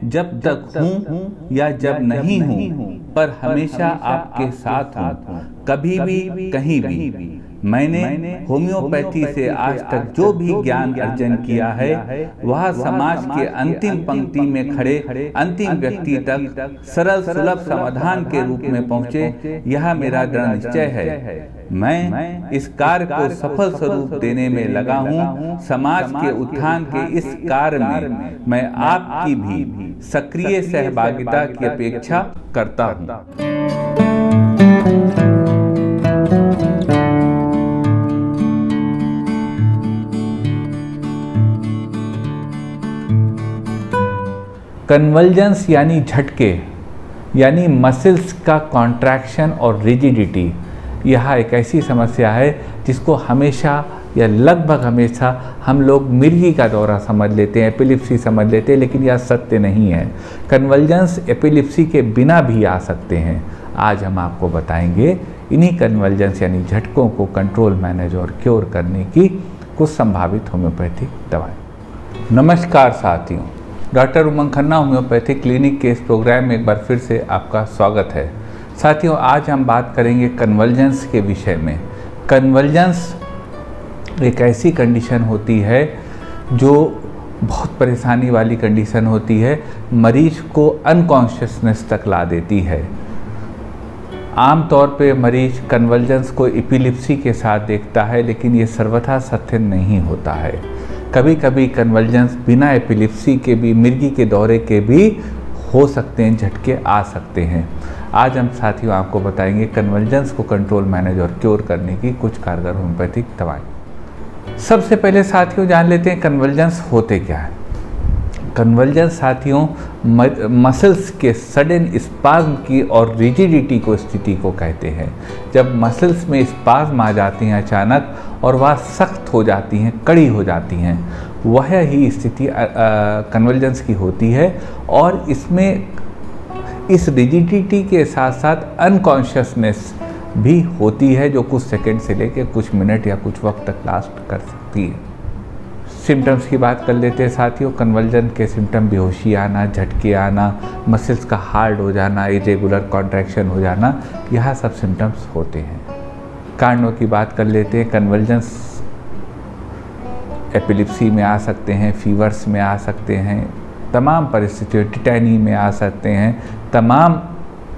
जब तक हूँ या जब नहीं हूँ, पर हमेशा आपके साथ हूँ, कभी भी कहीं भी। मैंने होम्योपैथी से आज तक जो भी ज्ञान अर्जन किया है वह समाज के अंतिम पंक्ति में खड़े अंतिम व्यक्ति तक सरल सुलभ समाधान के रूप में पहुँचे, यह मेरा दृढ़ निश्चय है। मैं इस कार्य को सफल स्वरूप देने में लगा हूँ। समाज के उत्थान के इस कार्य में मैं आपकी भी सक्रिय सहभागिता की अपेक्षा करता हूँ। कन्वर्जेंस यानी झटके, यानी मसल्स का कॉन्ट्रैक्शन और रिजिडिटी, यह एक ऐसी समस्या है जिसको हमेशा या लगभग हमेशा हम लोग मिर्गी का दौरा समझ लेते हैं, एपिलिप्सी समझ लेते हैं, लेकिन यह सत्य नहीं है। कन्वर्जेंस एपिलिप्सी के बिना भी आ सकते हैं। आज हम आपको बताएंगे इन्हीं कन्वर्जेंस यानी झटकों को कंट्रोल, मैनेज और क्योर करने की कुछ संभावित होम्योपैथिक दवाएं। नमस्कार साथियों, डॉक्टर उमंग खन्ना होम्योपैथिक क्लिनिक के इस प्रोग्राम में एक बार फिर से आपका स्वागत है। साथियों, आज हम बात करेंगे कन्वर्जेंस के विषय में। कन्वर्जेंस एक ऐसी कंडीशन होती है जो बहुत परेशानी वाली कंडीशन होती है, मरीज को अनकॉन्शियसनेस तक ला देती है। आमतौर पे मरीज कन्वर्जेंस को एपिलिप्सी के साथ देखता है, लेकिन ये सर्वथा सत्य नहीं होता है। कभी कभी कन्वर्जेंस बिना एपिलिप्सी के भी, मिर्गी के दौरे के भी हो सकते हैं, झटके आ सकते हैं। आज हम साथियों आपको बताएंगे कन्वर्जेंस को कंट्रोल, मैनेज और क्योर करने की कुछ कारगर होम्योपैथिक दवाएं। सबसे पहले साथियों जान लेते हैं कन्वर्जेंस होते क्या है। कन्वर्जेंस साथियों मसल्स के सडन स्पाज्म की और रिजिडिटी को स्थिति को कहते हैं। जब मसल्स में स्पाज्म आ जाती हैं अचानक और वह सख्त हो जाती हैं, कड़ी हो जाती हैं, वह ही स्थिति कन्वर्जेंस की होती है। और इसमें इस रिजिडिटी के साथ साथ अनकॉन्शियसनेस भी होती है, जो कुछ सेकंड से लेकर कुछ मिनट या कुछ वक्त तक लास्ट कर सकती है। सिम्टम्स की बात कर लेते हैं साथियों। कन्वर्जन के सिम्टम बेहोशी आना, झटके आना, मसल्स का हार्ड हो जाना, इरेगुलर कॉन्ट्रैक्शन हो जाना, यह सब सिम्टम्स होते हैं। कारणों की बात कर लेते हैं। कन्वर्जेंस एपिलिप्सी में आ सकते हैं, फीवर्स में आ सकते हैं, तमाम परिस्थितियों, टिटैनी में आ सकते हैं, तमाम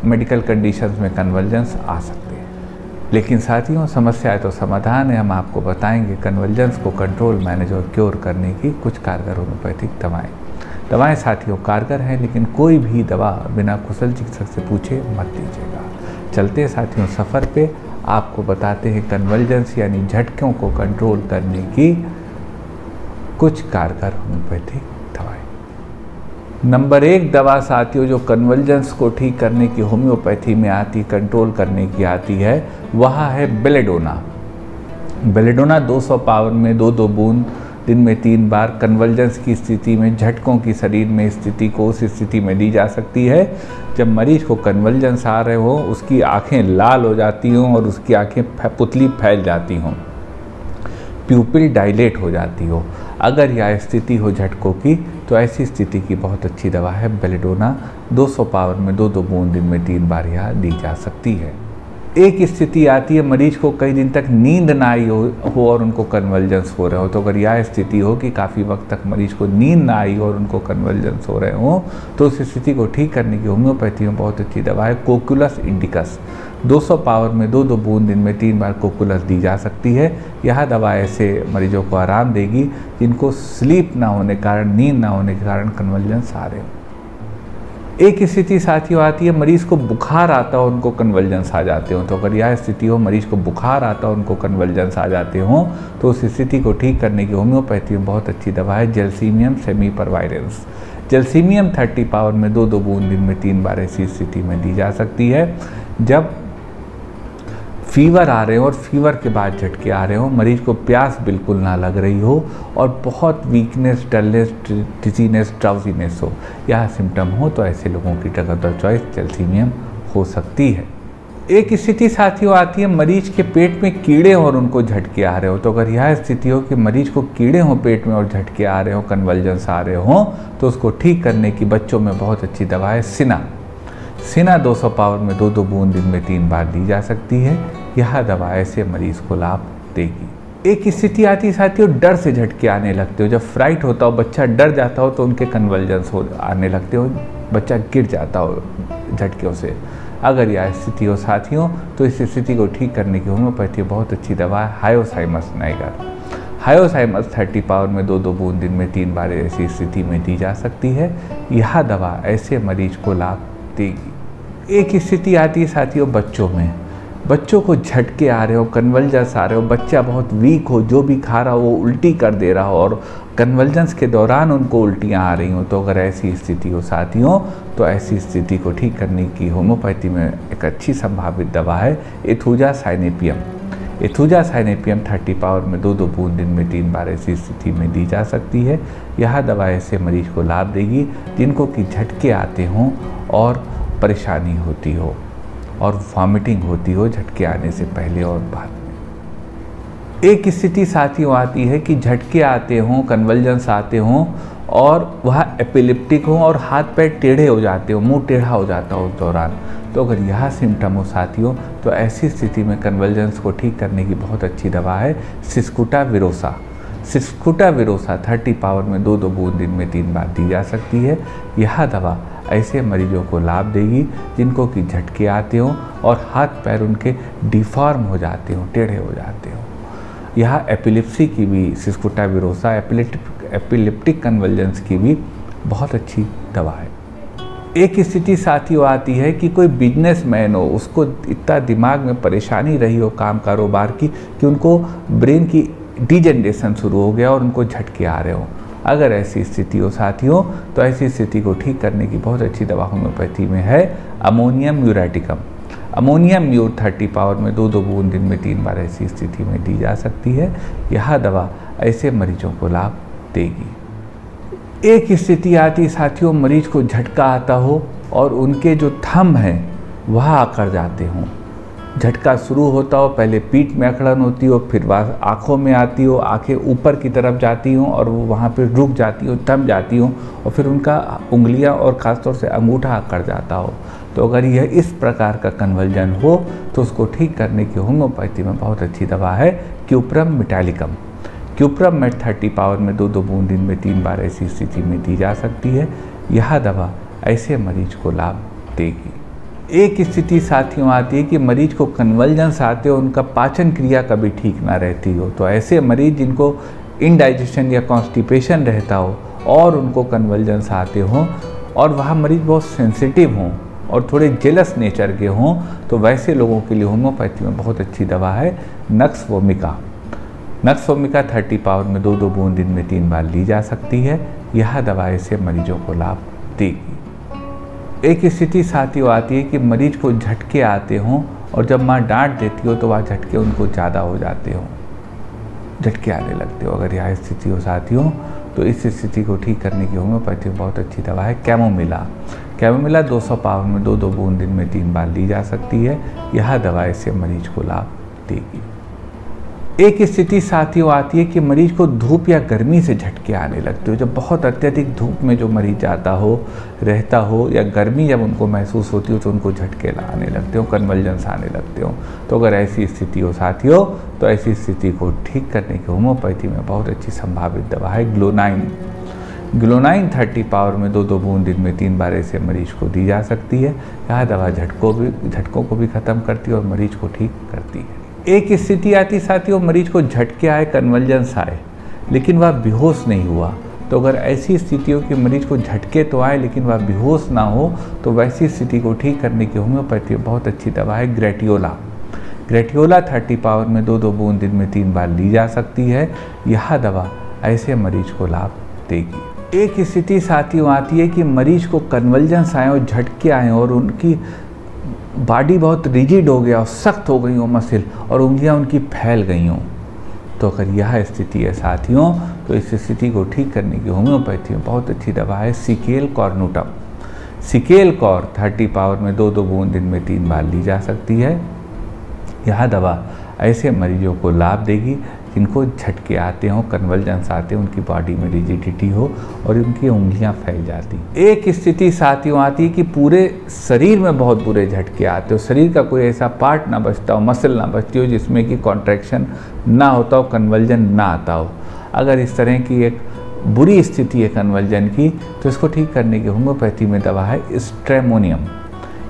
मेडिकल कंडीशंस में कन्वर्जेंस आ सकते हैं। लेकिन साथियों समस्या है तो समाधान है। हम आपको बताएंगे कन्वर्जेंस को कंट्रोल, मैनेज और क्योर करने की कुछ कारगर होम्योपैथिक दवाएं साथियों कारगर हैं, लेकिन कोई भी दवा बिना कुशल चिकित्सक से पूछे मत लीजिएगा। चलते हैं साथियों सफ़र पे, आपको बताते हैं कन्वर्जेंस यानी झटकों को कंट्रोल करने की कुछ कारगर होम्योपैथिक दवाएं। नंबर 1 दवा साथियों जो कन्वर्जेंस को ठीक करने की होम्योपैथी में आती, कंट्रोल करने की आती है, वह है बेलेडोना। बेलेडोना 200 पावर में 2-2 बूंद दिन में 3 बार कन्वर्जेंस की स्थिति में, झटकों की शरीर में स्थिति को उस स्थिति में दी जा सकती है जब मरीज को कन्वर्जेंस आ रहे हो, उसकी आंखें लाल हो जाती हों और उसकी आंखें पुतली फैल जाती हों, प्यूपिल डायलेट हो जाती हो। अगर यह स्थिति हो झटकों की, तो ऐसी स्थिति की बहुत अच्छी दवा है बेलेडोना। 200 पावर में 2-2 बूंद दिन में 3 बार यह दी जा सकती है। एक स्थिति आती है मरीज को कई दिन तक नींद ना आई हो और उनको कन्वर्जेंस हो रहे हो। तो अगर यह स्थिति हो कि काफ़ी वक्त तक मरीज को नींद ना आई और उनको कन्वर्जेंस हो रहे हो, तो उस स्थिति को ठीक करने की होम्योपैथी में बहुत अच्छी दवा है कोकुलस इंडिकस। 200 पावर में 2-2 बूंद दिन में 3 बार कोकुलस दी जा सकती है। यह दवा ऐसे मरीजों को आराम देगी जिनको स्लीप ना होने के कारण, नींद ना होने के कारण कन्वर्जेंस आ रहे हो। एक स्थिति साथियों आती है मरीज़ को बुखार आता हो, उनको कन्वर्जेंस आ जाते हो। तो अगर यह स्थिति हो मरीज़ को बुखार आता हो, उनको कन्वर्जेंस आ जाते हो, तो उस स्थिति को ठीक करने की होम्योपैथी में बहुत अच्छी दवा है जेल्सीमियम सेमीपरवायरेंस। जेल्सीमियम 30 पावर में 2-2 बूंद दिन में 3 बार ऐसी स्थिति में दी जा सकती है। जब फीवर आ रहे हो और फीवर के बाद झटके आ रहे हो, मरीज को प्यास बिल्कुल ना लग रही हो और बहुत वीकनेस, डलनेस, डिजीनेस, ड्राउजीनेस हो, यह सिम्टम हो, तो ऐसे लोगों की drug of the choice gelsemium हो सकती है। एक स्थिति साथियों आती है मरीज के पेट में कीड़े और उनको झटके आ रहे हो। तो अगर यह स्थिति हो कि मरीज को कीड़े हों पेट में और झटके आ रहे हो, कन्वल्जन्स आ रहे हों, तो उसको ठीक करने की बच्चों में बहुत अच्छी दवा है सिना। सिना 200 पावर में 2-2 बूंद दिन में 3 बार ली जा सकती है। यह दवा ऐसे मरीज को लाभ देगी। एक स्थिति आती है साथियों डर से झटके आने लगते हो। जब फ्राइट होता हो, बच्चा डर जाता हो, तो उनके कन्वल्जन्स आने लगते हो, बच्चा गिर जाता हो झटकों से। अगर यह स्थिति हो साथियों, तो इस स्थिति को ठीक करने की होम्योपैथी बहुत अच्छी दवा है हायोसाइमस नाइगर। हायोसाइमस 30 पावर में 2-2 बूंद दिन में 3 बार ऐसी स्थिति में दी जा सकती है। यह दवा ऐसे मरीज को लाभ देगी। एक स्थिति आती है साथियों बच्चों में। बच्चों को झटके आ रहे हो, कन्वल्जन्स आ रहे हो, बच्चा बहुत वीक हो, जो भी खा रहा हो वो उल्टी कर दे रहा हो और कन्वल्जन्स के दौरान उनको उल्टियाँ आ रही हों, तो अगर ऐसी स्थिति हो साथियों, तो ऐसी स्थिति को ठीक करने की होम्योपैथी में एक अच्छी संभावित दवा है एथुजा साइनेपियम। एथुजा साइनेपियम 30 पावर में 2-2 बूंद दिन में 3 बार ऐसी स्थिति में दी जा सकती है। यह दवा ऐसे मरीज को लाभ देगी जिनको कि झटके आते हों और परेशानी होती हो और वॉमिटिंग होती हो झटके आने से पहले और बाद में। एक स्थिति साथियों आती है कि झटके आते हों, कन्वल्जन्स आते हों और वह एपिलेप्टिक हो और हाथ पैर टेढ़े हो जाते हो, मुंह टेढ़ा हो जाता हो उस दौरान। तो अगर यह सिम्टम हो साथियों, तो ऐसी स्थिति में कन्वल्जन्स को ठीक करने की बहुत अच्छी दवा है सिस्कुटा विरोसा। सिस्कुटा विरोसा 30 पावर में 2-2 बूंद दिन में 3 बार दी जा सकती है। यह दवा ऐसे मरीजों को लाभ देगी जिनको कि झटके आते हों और हाथ पैर उनके डिफॉर्म हो जाते हों, टेढ़े हो जाते हों। यह एपिलेप्सी की भी सिस्कुटा विरोसा एपिलेप्टिक कन्वल्जन्स की भी बहुत अच्छी दवा है। एक स्थिति साथियों आती है कि कोई बिजनेसमैन हो, उसको इतना दिमाग में परेशानी रही हो काम कारोबार की कि उनको ब्रेन की डिजेनरेशन शुरू हो गया और उनको झटके आ रहे हो। अगर ऐसी स्थिति हो साथियों, तो ऐसी स्थिति को ठीक करने की बहुत अच्छी दवा होम्योपैथी में है अमोनियम म्यूरेटिकम। अमोनियम म्यूर 30 पावर में 2-2 बूंद दिन में 3 बार ऐसी स्थिति में दी जा सकती है। यह दवा ऐसे मरीजों को लाभ देगी। एक स्थिति आती साथियों मरीज को झटका आता हो और उनके जो थंब हैं वह आकर जाते हों। झटका शुरू होता हो, पहले पीठ में अकड़न होती हो, फिर वह आँखों में आती हो, आंखें ऊपर की तरफ जाती हों और वो वहाँ पे रुक जाती हो, थम जाती हों और फिर उनका उंगलियां और ख़ासतौर से अंगूठा अकड़ जाता हो। तो अगर यह इस प्रकार का कन्वल्जन हो, तो उसको ठीक करने की होम्योपैथी में बहुत अच्छी दवा है cuprum metallicum. Cuprum met 30 power में 2-2 बूंद दिन में 3 बार ऐसी स्थिति में दी जा सकती है। यह दवा ऐसे मरीज को लाभ देगी। एक स्थिति साथियों आती है कि मरीज को कन्वल्जन्स आते हो, उनका पाचन क्रिया कभी ठीक ना रहती हो। तो ऐसे मरीज जिनको इनडाइजेशन या कॉन्स्टिपेशन रहता हो और उनको कन्वल्जन्स आते हों और वह मरीज बहुत सेंसिटिव हों और थोड़े जेलस नेचर के हों, तो वैसे लोगों के लिए होम्योपैथी में बहुत अच्छी दवा है nux vomica. Nux vomica 30 power में 2-2 बूंद दिन में 3 बार ली जा सकती है। यह दवा ऐसे मरीजों को लाभ देगी। एक स्थिति साथियों आती है कि मरीज को झटके आते हों और जब माँ डांट देती हो तो वह झटके उनको ज़्यादा हो जाते हों, झटके आने लगते हो। अगर यह स्थिति हो साथियों, तो इस स्थिति को ठीक करने की होम्योपैथी में बहुत अच्छी दवा है कैमोमिला। कैमोमिला 200 पावर में 2-2 बूंद दिन में 3 बार ली जा सकती है। यह दवा ऐसे मरीज को लाभ देगी। एक स्थिति साथियों आती है कि मरीज को धूप या गर्मी से झटके आने लगते हो। जब बहुत अत्यधिक धूप में जो मरीज जाता हो, रहता हो, या गर्मी जब उनको महसूस होती हो तो उनको झटके आने लगते हो, कन्वल्जन्स आने लगते हो। तो अगर ऐसी स्थिति हो साथियों, तो ऐसी स्थिति को ठीक करने की होम्योपैथी में बहुत अच्छी संभावित दवा है ग्लोनाइन। ग्लोनाइन 30 पावर में 2-2 बूंद दिन में 3 बार ऐसे मरीज को दी जा सकती है। यह दवा झटकों को भी ख़त्म करती है और मरीज को ठीक करती है। एक स्थिति आती साथियों मरीज को झटके आए, कन्वल्जन्स आए, लेकिन वह बेहोश नहीं हुआ। तो अगर ऐसी स्थितियों के मरीज को झटके तो आए लेकिन वह बेहोश ना हो, तो वैसी स्थिति को ठीक करने की होम्योपैथी में बहुत अच्छी दवा है ग्रेटियोला। ग्रेटियोला 30 पावर में 2-2 बूंद दिन में 3 बार ली जा सकती है। यह दवा ऐसे मरीज को लाभ देगी। एक स्थिति साथियों आती है कि मरीज को कन्वल्जन्स आए और झटके आए और उनकी बॉडी बहुत रिजिड हो गया और सख्त हो गई हो मसल और उंगलियां उनकी फैल गई हों। तो अगर यह स्थिति है साथियों, तो इस स्थिति को ठीक करने की होम्योपैथी में बहुत अच्छी दवा है सिकेल कॉर्नुटम। सिकेल कौर 30 पावर में 2-2 बूंद दिन में 3 बार ली जा सकती है। यह दवा ऐसे मरीजों को लाभ देगी जिनको झटके आते हों, कन्वल्जन्स आते हों, उनकी बॉडी में रिजिडिटी हो और उनकी उंगलियां फैल जाती। एक स्थिति साथियों आती है कि पूरे शरीर में बहुत बुरे झटके आते हो, शरीर का कोई ऐसा पार्ट ना बचता हो, मसल ना बचती हो जिसमें कि कॉन्ट्रैक्शन ना होता हो, कन्वल्जन ना आता हो। अगर इस तरह की एक बुरी स्थिति है कन्वल्जन की, तो इसको ठीक करने की होम्योपैथी में दवा है स्ट्रेमोनियम।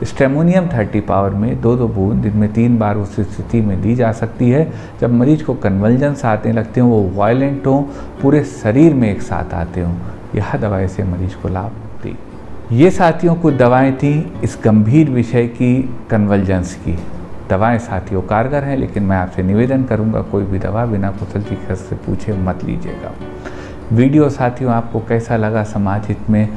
स्ट्रेमोनियम 30 पावर में 2-2 बूंद दिन में 3 बार उस स्थिति में दी जा सकती है जब मरीज को कन्वल्जन्स आते लगते हों, वो वायलेंट हों, पूरे शरीर में एक साथ आते हों। यह दवाएं से मरीज को लाभ दी। ये साथियों कुछ दवाएं थी इस गंभीर विषय की, कन्वल्जन्स की। दवाएं साथियों कारगर हैं, लेकिन मैं आपसे निवेदन करूंगा कोई भी दवा बिना कुशल चिकित्सक से पूछे मत लीजिएगा। वीडियो साथियों आपको कैसा लगा, समाज हित में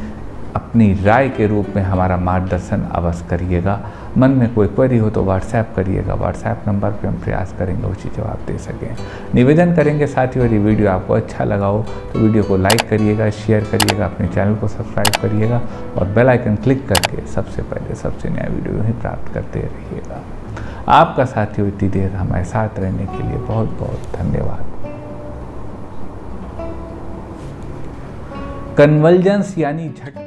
अपनी राय के रूप में हमारा मार्गदर्शन अवश्य करिएगा। मन में कोई क्वेरी हो तो व्हाट्सएप करिएगा, व्हाट्सएप नंबर पे हम प्रयास करेंगे उसी जवाब दे सकें। निवेदन करेंगे साथियों, यदि वीडियो आपको अच्छा लगा हो तो वीडियो को लाइक करिएगा, शेयर करिएगा, अपने चैनल को सब्सक्राइब करिएगा और बेल आइकन क्लिक करके सबसे पहले सबसे नया वीडियो ही प्राप्त करते रहिएगा। आपका साथियों इतनी देर हमारे साथ रहने के लिए बहुत बहुत धन्यवाद। कन्वल्जन्स यानी झटके।